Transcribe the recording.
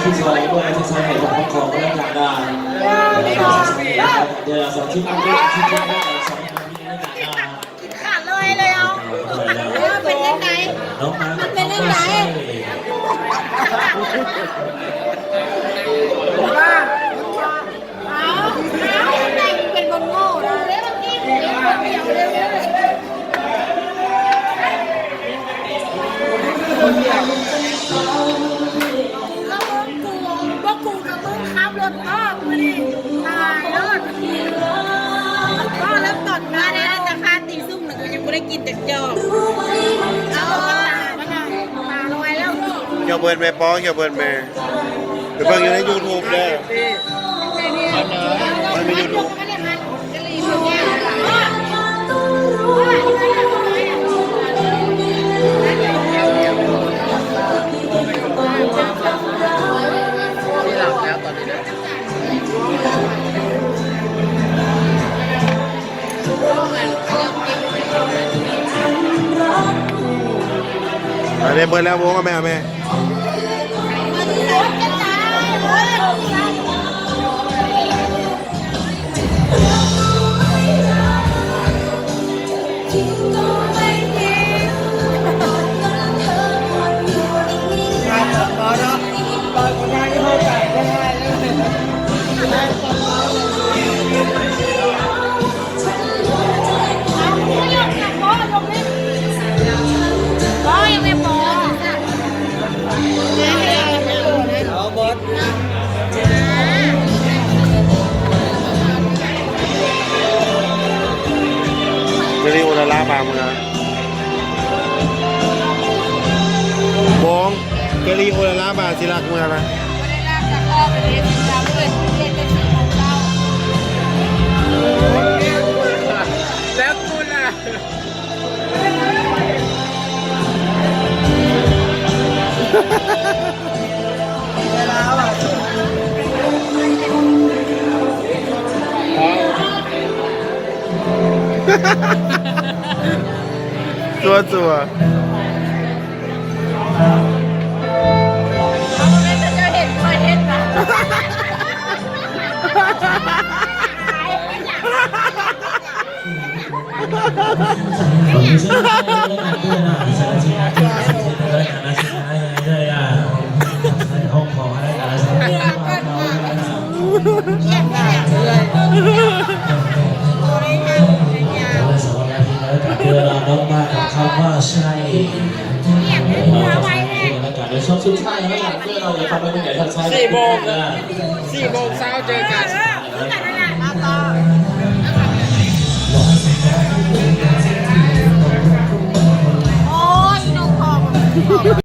ที่ซอยด้วยที่ซอยไหนของก็ได้จากดาเดี๋ยวสองที่นั่งด้วยที่นั่งได้สองที่นั่งได้จากดาขาดเลยเอาเป็นยังไงมันเป็นยังไงเป็นคนโง่นะเล่นที่เล่นคนเดียวเลยว่ากูกับมึงขับรถอ้อมมาดิตายรถก็แล้วตอดมาได้แต่ค่าตีซุ่มหนึ่งยังไม่ได้กินแต่จอกเอาตาลอยแล้วเกี่ยวเบิร์นแม่ป้อเกี่ยวเบิร์นแม่ไปเบิ่งอยู่ใน YouTube ได้มันมี YouTube อันนี้เบิร์นแล้ววงกับแม่เกลีโอลาลาบางมึงนะบงเกลีโอลาลาบางศิลักมึงนะแล้วคุณอ่ะตัวน้องมากับคำว่าใช่เดี๋ยวชอบชุดใช่แล้วกันเพื่อเราจะทำให้เป็นใหญ่ทันใช่4 โมงเช้าเจอกัน